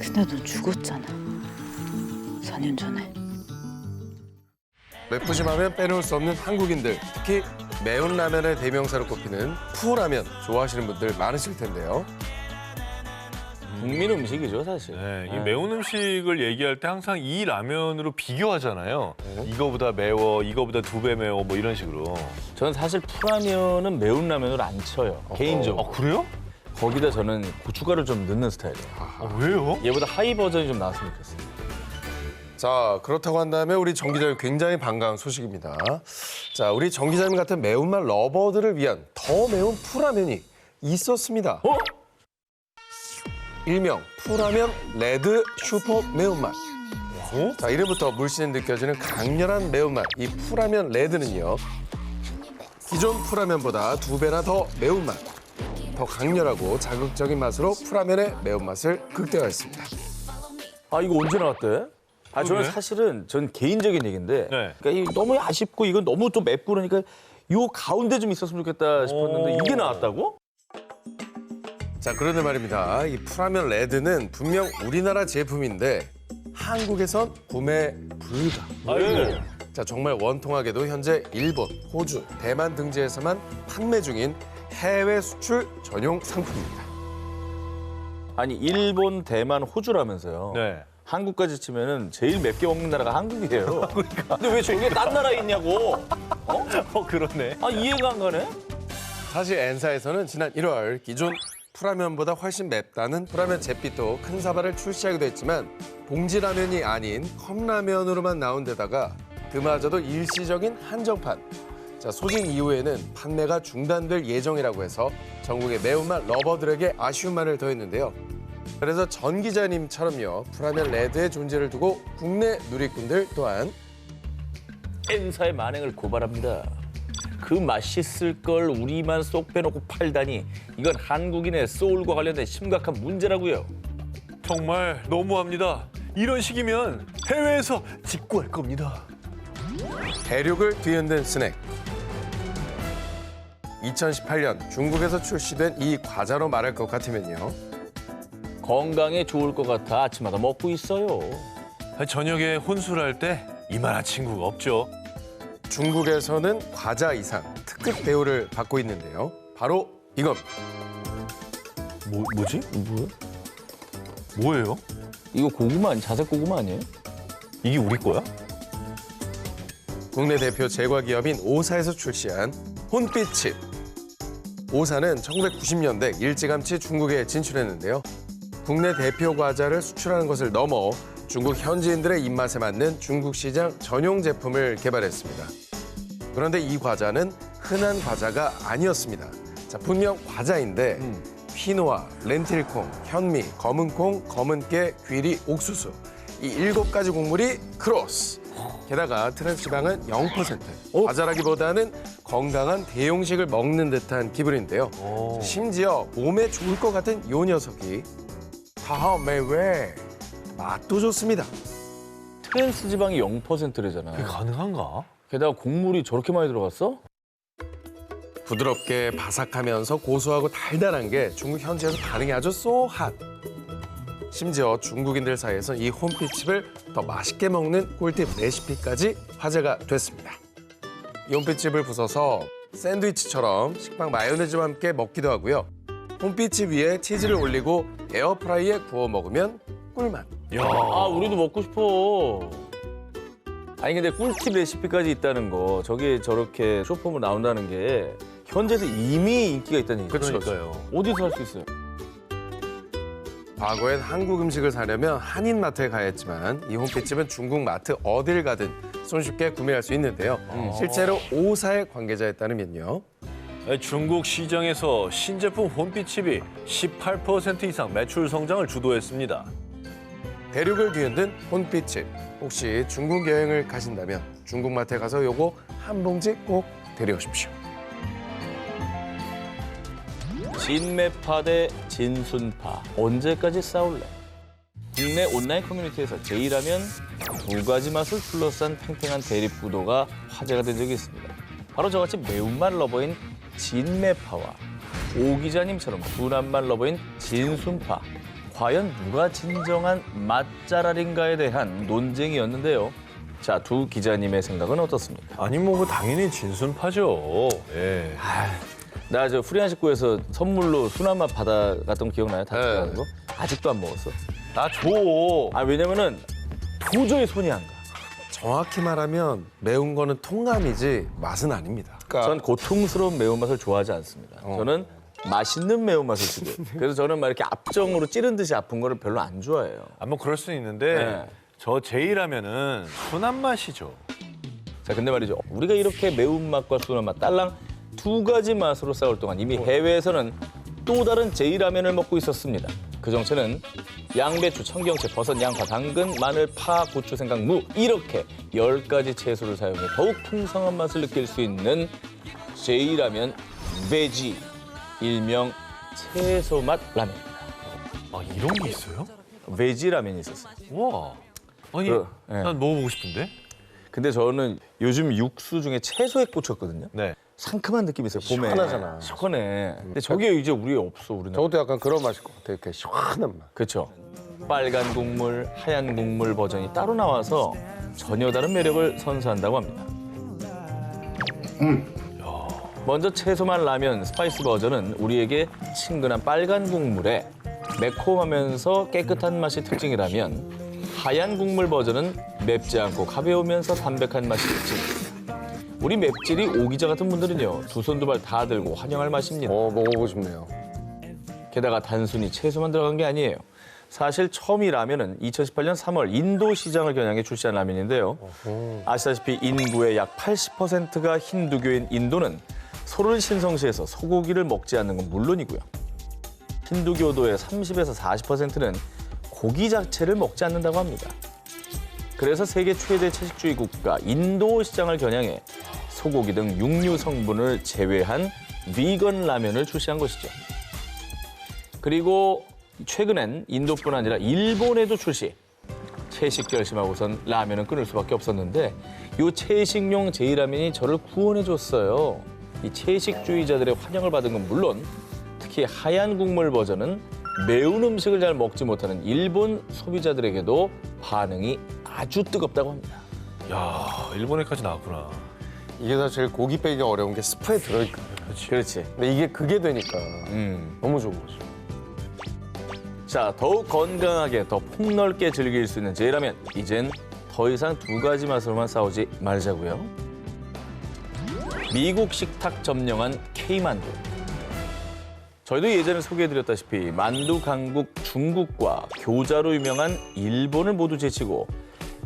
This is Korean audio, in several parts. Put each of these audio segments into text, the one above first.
근데 너 죽었잖아. 4년 전에. 맵부심하면 빼놓을 수 없는 한국인들, 특히 매운 라면의 대명사로 꼽히는 푸라면 좋아하시는 분들 많으실 텐데요. 국민 음식이죠, 사실. 네, 이 매운 음식을 얘기할 때 항상 이 라면으로 비교하잖아요. 이거보다 매워, 이거보다 2배 매워, 뭐 이런 식으로. 저는 사실 풀라면은 매운 라면으로 안 쳐요, 개인적으로. 그래요? 거기다 저는 고춧가루 좀 넣는 스타일이에요. 왜요? 얘보다 하이 버전이 좀 나왔으면 좋겠어요. 자, 그렇다고 한다면 우리 정 기자님 굉장히 반가운 소식입니다. 자, 우리 정 기자님 같은 매운맛 러버들을 위한 더 매운 푸라면이 있었습니다. 일명 푸라면 레드 슈퍼 매운맛. 자, 이름부터 물씬 느껴지는 강렬한 매운맛. 이 푸라면 레드는요, 기존 푸라면보다 2배나 더 매운맛. 더 강렬하고 자극적인 맛으로 푸라면의 매운맛을 극대화했습니다. 아, 이거 언제 나왔대? 아, 저는 그래? 사실은 전 개인적인 얘기인데, 네. 그러니까 이게 너무 아쉽고 이건 너무 좀 맵고 그러니까 요 가운데 좀 있었으면 좋겠다 싶었는데 이게 나왔다고? 자, 그런데 말입니다. 이 푸라면 레드는 분명 우리나라 제품인데 한국에선 구매 불가. 아유. 자, 정말 원통하게도 현재 일본, 호주, 대만 등지에서만 판매 중인 해외 수출 전용 상품입니다. 아니, 일본, 대만, 호주라면서요. 네. 한국까지 치면은 제일 맵게 먹는 나라가 한국이에요. 근데 왜 저게 딴 나라에 있냐고? 그러네. 아, 이해가 안 가네? 사실 N사에서는 지난 1월 기존 푸라면보다 훨씬 맵다는 푸라면 잿빛도 큰 사발을 출시하기도 했지만 봉지라면이 아닌 컵라면으로만 나온 데다가 그마저도 일시적인 한정판. 자, 소진 이후에는 판매가 중단될 예정이라고 해서 전국의 매운맛 러버들에게 아쉬움만을 더했는데요. 그래서 전 기자님처럼요, 푸라면 레드의 존재를 두고 국내 누리꾼들 또한 N사의 만행을 고발합니다. 그 맛있을 걸 우리만 쏙 빼놓고 팔다니 이건 한국인의 소울과 관련된 심각한 문제라고요. 정말 너무합니다. 이런 식이면 해외에서 직구할 겁니다. 대륙을 뒤흔든 스낵. 2018년 중국에서 출시된 이 과자로 말할 것 같으면요. 건강에 좋을 것 같아 아침마다 먹고 있어요. 저녁에 혼술할 때 이만한 친구가 없죠. 중국에서는 과자 이상 특급 대우를 받고 있는데요. 바로 이건 뭐지? 뭐야? 뭐예요? 이거 고구마 아니 자색 고구마 아니에요? 이게 우리 거야? 국내 대표 제과 기업인 오사에서 출시한 혼빛칩. 오사는 1990년대 일찌감치 중국에 진출했는데요. 국내 대표 과자를 수출하는 것을 넘어 중국 현지인들의 입맛에 맞는 중국 시장 전용 제품을 개발했습니다. 그런데 이 과자는 흔한 과자가 아니었습니다. 자, 분명 과자인데 퀴노아, 렌틸콩, 현미, 검은콩, 검은깨, 귀리, 옥수수 이 7가지 곡물이 크로스. 게다가 트랜스지방은 0%. 과자라기보다는 건강한 대용식을 먹는 듯한 기분인데요. 심지어 몸에 좋을 것 같은 요 녀석이 다음에 맛도 좋습니다. 트랜스 지방이 0%래잖아. 그게 가능한가? 게다가 곡물이 저렇게 많이 들어갔어? 부드럽게 바삭하면서 고소하고 달달한 게 중국 현지에서 반응이 아주 쏘핫. 심지어 중국인들 사이에서 이 홈피칩을 더 맛있게 먹는 꿀팁 레시피까지 화제가 됐습니다. 이 홈피칩을 부숴서 샌드위치처럼 식빵 마요네즈와 함께 먹기도 하고요. 홈피칩 위에 치즈를 올리고 에어프라이에 구워 먹으면 꿀맛. 아, 우리도 먹고 싶어. 아니 근데 꿀팁 레시피까지 있다는 거, 저게 저렇게 쇼폼으로 나온다는 게 현지에서 이미 인기가 있다는 얘기죠. 그러니까요. 어디서 살 수 있어요? 과거엔 한국 음식을 사려면 한인마트에 가야 했지만 이 홈피칩은 중국 마트 어딜 가든 손쉽게 구매할 수 있는데요. 실제로 오사의 관계자에 따르면요. 중국 시장에서 신제품 홈피칩이 18% 이상 매출 성장을 주도했습니다. 대륙을 뒤흔든 홈피칩. 혹시 중국 여행을 가신다면 중국 마트에 가서 요거 한 봉지 꼭 데려오십시오. 진매파 대 진순파. 언제까지 싸울래? 국내 온라인 커뮤니티에서 제일하면 2가지 맛을 둘러싼 팽팽한 대립 구도가 화제가 된 적이 있습니다. 바로 저같이 매운맛 러버인 진매파와 오 기자님처럼 순한맛 러버인 진순파. 과연 누가 진정한 맛잘알인가에 대한 논쟁이었는데요. 자, 두 기자님의 생각은 어떻습니까? 아니 뭐 당연히 진순파죠. 예. 나 저 프리한 식구에서 선물로 순한맛 받아갔던 거 기억나요? 다 들어가는 거? 아직도 안 먹었어. 나 줘. 왜냐면은 도저히 손이 안 가. 정확히 말하면 매운 거는 통감이지 맛은 아닙니다. 전 고통스러운 매운맛을 좋아하지 않습니다. 저는 맛있는 매운맛을 즐겨요. 그래서 저는 막 이렇게 압정으로 찌른 듯이 아픈 거를 별로 안 좋아해요. 뭐 그럴 수는 있는데 네. 저 제이라면은 순한 맛이죠. 자, 근데 말이죠. 우리가 이렇게 매운맛과 순한 맛, 딸랑 두 가지 맛으로 싸울 동안 이미 해외에서는 또 다른 제이라면을 먹고 있었습니다. 그 정체는 양배추, 청경채, 버섯, 양파, 당근, 마늘, 파, 고추, 생강, 무 이렇게 10가지 채소를 사용해 더욱 풍성한 맛을 느낄 수 있는 제이라면 베지, 일명 채소맛 라면입니다. 이런 게 있어요? 베지 라면이 있었어요. 우와. 아니 네. 난 먹어보고 싶은데. 근데 저는 요즘 육수 중에 채소에 꽂혔거든요. 네. 상큼한 느낌이 있어요, 봄에. 시원하잖아. 시원해. 근데 저게 이제 우리에 없어, 우리는. 저것도 약간 그런 맛일 것 같아요. 이렇게 시원한 맛. 그렇죠. 빨간 국물, 하얀 국물 버전이 따로 나와서 전혀 다른 매력을 선사한다고 합니다. 먼저 채소만 라면 스파이스 버전은 우리에게 친근한 빨간 국물에 매콤하면서 깨끗한 맛이 특징이라면 하얀 국물 버전은 맵지 않고 가벼우면서 담백한 맛이 특징입니다. 우리 맵찔이 오기자 같은 분들은요, 두 손 두 발 다 들고 환영할 맛입니다. 먹어보고 싶네요. 게다가 단순히 채소만 들어간 게 아니에요. 사실 처음 이 라면은 2018년 3월 인도 시장을 겨냥해 출시한 라면인데요. 아시다시피 인구의 약 80%가 힌두교인 인도는 소를 신성시해서 소고기를 먹지 않는 건 물론이고요. 힌두교도의 30에서 40%는 고기 자체를 먹지 않는다고 합니다. 그래서 세계 최대 채식주의 국가 인도 시장을 겨냥해 소고기 등 육류 성분을 제외한 비건 라면을 출시한 것이죠. 그리고 최근엔 인도뿐 아니라 일본에도 출시. 채식 결심하고선 라면은 끊을 수밖에 없었는데 이 채식용 제이라면이 저를 구원해줬어요. 이 채식주의자들의 환영을 받은 건 물론 특히 하얀 국물 버전은 매운 음식을 잘 먹지 못하는 일본 소비자들에게도 반응이 아주 뜨겁다고 합니다. 야, 일본에까지 나왔구나. 이게 사실 고기 빼기가 어려운 게 스프에 들어있거든요. 그렇지. 근데 이게 그게 되니까 너무 좋은 거죠. 자, 더욱 건강하게 더 폭넓게 즐길 수 있는 제이라면 이젠 더 이상 두 가지 맛으로만 싸우지 말자고요. 미국 식탁 점령한 K만두. 저희도 예전에 소개해드렸다시피 만두 강국 중국과 교자로 유명한 일본을 모두 제치고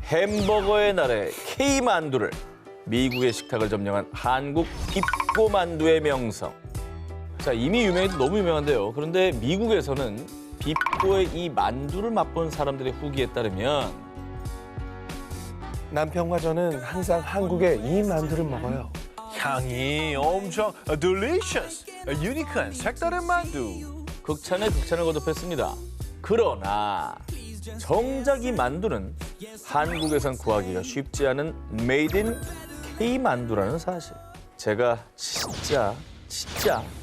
햄버거의 나라의 K만두를 미국의 식탁을 점령한 한국 빕고만두의 명성. 자, 이미 유명해도 너무 유명한데요. 그런데 미국에서는 빕고의 이 만두를 맛본 사람들의 후기에 따르면 남편과 저는 항상 한국에 이 만두를 먹어요. 향이 엄청 delicious, 유니크한 색다른 만두. 극찬에 극찬을 거듭했습니다. 그러나 정작 이 만두는 한국에선 구하기가 쉽지 않은 메이드 인 K만두라는 사실. 제가 진짜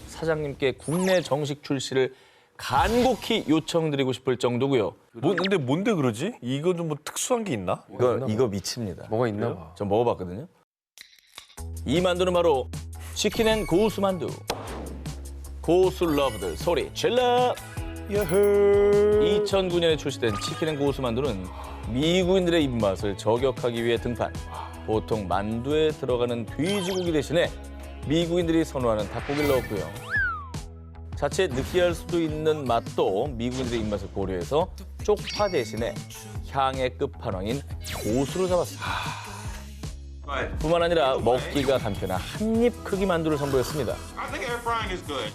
사장님께 국내 정식 출시를 간곡히 요청드리고 싶을 정도고요. 근데 뭔데 그러지? 이거 좀 뭐 특수한 게 있나? 이거 미칩니다. 뭐가 있나 봐. 전 먹어봤거든요. 이 만두는 바로 치킨 앤 고수 만두. 고수 러브들 소리 질러! 2009년에 출시된 치킨 앤 고수 만두는 미국인들의 입맛을 저격하기 위해 등판. 보통 만두에 들어가는 돼지고기 대신에 미국인들이 선호하는 닭고기를 넣었고요. 자칫 느끼할 수도 있는 맛도 미국인들의 입맛을 고려해서 쪽파 대신에 향의 끝판왕인 고수로 잡았습니다. 뿐만 아니라 먹기가 간편한 한입 크기 만두를 선보였습니다.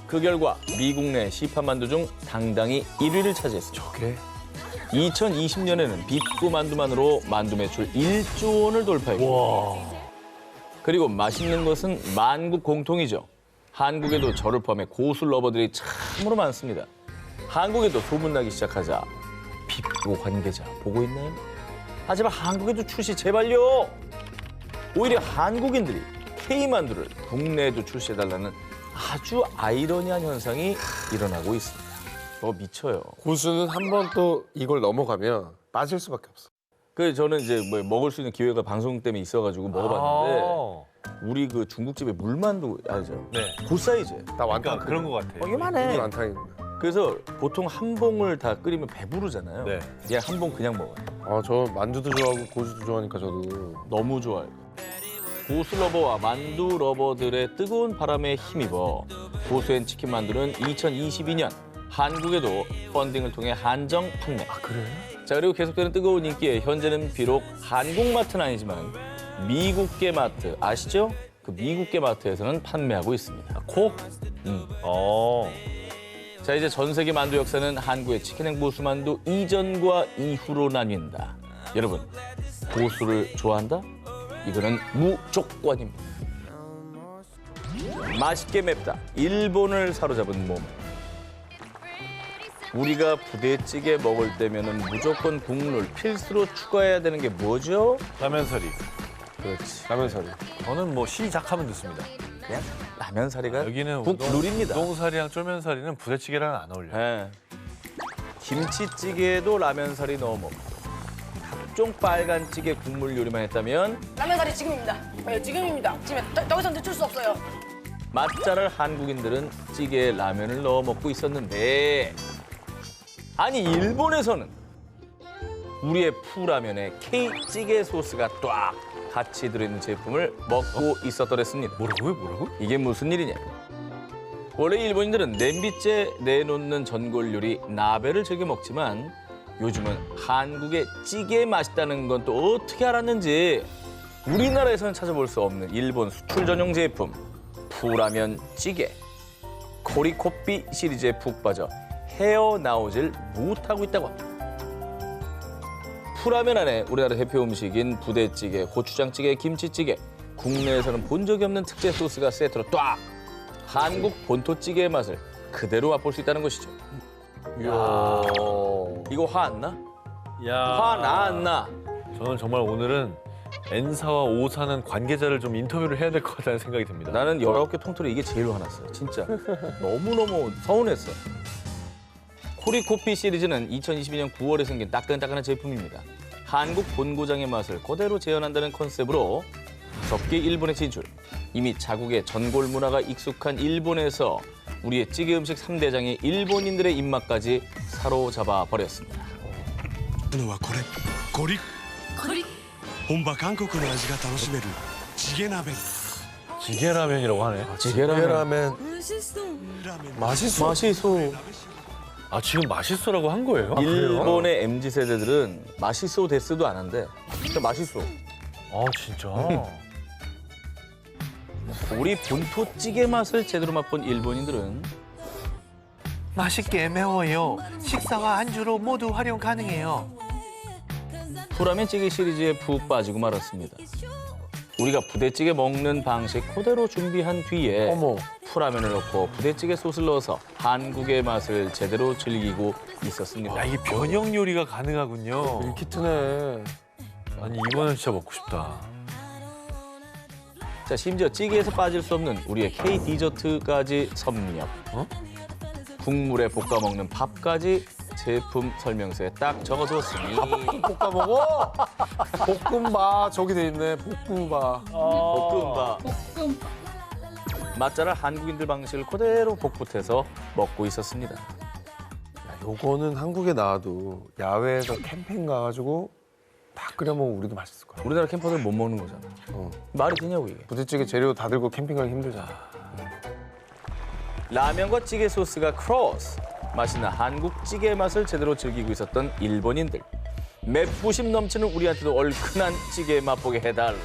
그 결과 미국 내 시판 만두 중 당당히 1위를 차지했습니다. 2020년에는 빕고 만두만으로 만두 매출 1조 원을 돌파했고 그리고 맛있는 것은 만국 공통이죠. 한국에도 저를 포함해 고수 러버들이 참으로 많습니다. 한국에도 소문나기 시작하자 빕고 관계자 보고 있나요? 하지만 한국에도 출시 제발요. 오히려 한국인들이 K만두를 국내에도 출시해달라는 아주 아이러니한 현상이 일어나고 있습니다. 저거 미쳐요. 고수는 한 번 또 이걸 넘어가면 빠질 수밖에 없어. 그래서 저는 이제 뭐 먹을 수 있는 기회가 방송 때문에 있어가지고 먹어봤는데 아, 우리 그 중국집에 물만두 알죠? 네. 그 사이즈. 나 완탕 그러니까 그런 것 같아요. 이게 요만해. 완탕입니다. 그래서 보통 한 봉을 다 끓이면 배부르잖아요. 네. 그냥 한 봉 그냥 먹어요. 아, 저 만두도 좋아하고 고수도 좋아하니까 저도. 너무 좋아요. 고수 러버와 만두 러버들의 뜨거운 바람에 힘입어 고수앤치킨 만두는 2022년 한국에도 펀딩을 통해 한정 판매. 아, 그래? 자, 그리고 계속되는 뜨거운 인기에 현재는 비록 한국마트는 아니지만 미국계 마트 아시죠? 그 미국계 마트에서는 판매하고 있습니다. 코? 어. 자, 이제 전 세계 만두 역사는 한국의 치킨행 고수 만두 이전과 이후로 나뉜다. 여러분, 고수를 좋아한다? 이거는 무조건입니다. 맛있게 맵다. 일본을 사로잡은 몸. 우리가 부대찌개 먹을 때면은 무조건 국물 필수로 추가해야 되는 게 뭐죠? 라면사리. 그렇지. 라면사리. 저는 뭐 시작하면 듣습니다. 그냥 라면사리가 여기는 국룰입니다. 우동사리랑 쫄면사리는 부대찌개랑 안 어울려요. 예. 김치찌개에도 라면사리 넣어 먹고 각종 빨간 찌개 국물 요리만 했다면 라면사리 지금입니다. 네, 지금입니다. 지금 더 이상 늦출 수 없어요. 맛잘알 한국인들은 찌개에 라면을 넣어 먹고 있었는데 아니 일본에서는 우리의 푸라면에 K찌개 소스가 딱 같이 들어있는 제품을 먹고 있었더랬습니다. 뭐라고요? 이게 무슨 일이냐? 원래 일본인들은 냄비째 내놓는 전골 요리 나베를 즐겨 먹지만 요즘은 한국의 찌개 맛있다는 건 또 어떻게 알았는지 우리나라에서는 찾아볼 수 없는 일본 수출 전용 제품 푸라면 찌개 코리코피 시리즈에 푹 빠져 헤어나오질 못하고 있다고 합니다. 푸라면 안에 우리나라 대표 음식인 부대찌개, 고추장찌개, 김치찌개 국내에서는 본 적이 없는 특제 소스가 세트로 딱 한국 본토찌개의 맛을 그대로 맛볼 수 있다는 것이죠. 이야. 이거 화 안 나? 야. 화 나 안 나? 저는 정말 오늘은 N사와 O사는 관계자를 좀 인터뷰를 해야 될 것 같다는 생각이 듭니다. 나는 19개 통틀어 이게 제일 화났어요. 진짜. 너무너무 서운했어. 코리코피 시리즈는 2022년 9월에 생긴 따끈따끈한 제품입니다. 한국 본고장의 맛을 그대로 재현한다는 컨셉으로 무섭게 일본에 진출. 이미 자국의 전골 문화가 익숙한 일본에서 우리의 찌개 음식 3대장이 일본인들의 입맛까지 사로잡아 버렸습니다. のはこれゴリ本場韓国の味が楽しめるチゲ鍋 지게라면이라고 하네. 찌개라면. 라면 맛있어. 맛있어. 아, 지금 맛있어라고 한 거예요? 일본의 MZ세대들은 맛있어 데스도 안 한대. 진짜 맛있어. 아, 진짜? 우리 본토 찌개 맛을 제대로 맛본 일본인들은 맛있게 매워요. 식사와 안주로 모두 활용 가능해요. 푸라면 찌개 시리즈에 푹 빠지고 말았습니다. 우리가 부대찌개 먹는 방식 그대로 준비한 뒤에 어머. 푸라면을 넣고 부대찌개 소스를 넣어서 한국의 맛을 제대로 즐기고 있었습니다. 야, 이게 변형 요리가 가능하군요. 밀키트네. 아니, 이거는 진짜 먹고 싶다. 자, 심지어 찌개에서 빠질 수 없는 우리의 K 디저트까지 섭렵. 국물에 볶아 먹는 밥까지 제품 설명서에 딱 적어두었으니 볶아 먹어. 볶음밥 저기 돼 있네. 볶음밥. 볶음밥. 맛잘알 한국인들 방식을 그대로 복붙해서 먹고 있었습니다. 야, 요거는 한국에 나와도 야외에서 캠핑 가가지고 다 끓여 먹으면 우리도 맛있을 거야. 우리나라 캠퍼들은 못 먹는 거잖아. 어. 말이 되냐고 이게. 부대찌개 재료 다 들고 캠핑 가기 힘들잖아. 라면과 찌개 소스가 크로스. 맛있는 한국 찌개 맛을 제대로 즐기고 있었던 일본인들. 맵부심 넘치는 우리한테도 얼큰한 찌개 맛보게 해달라.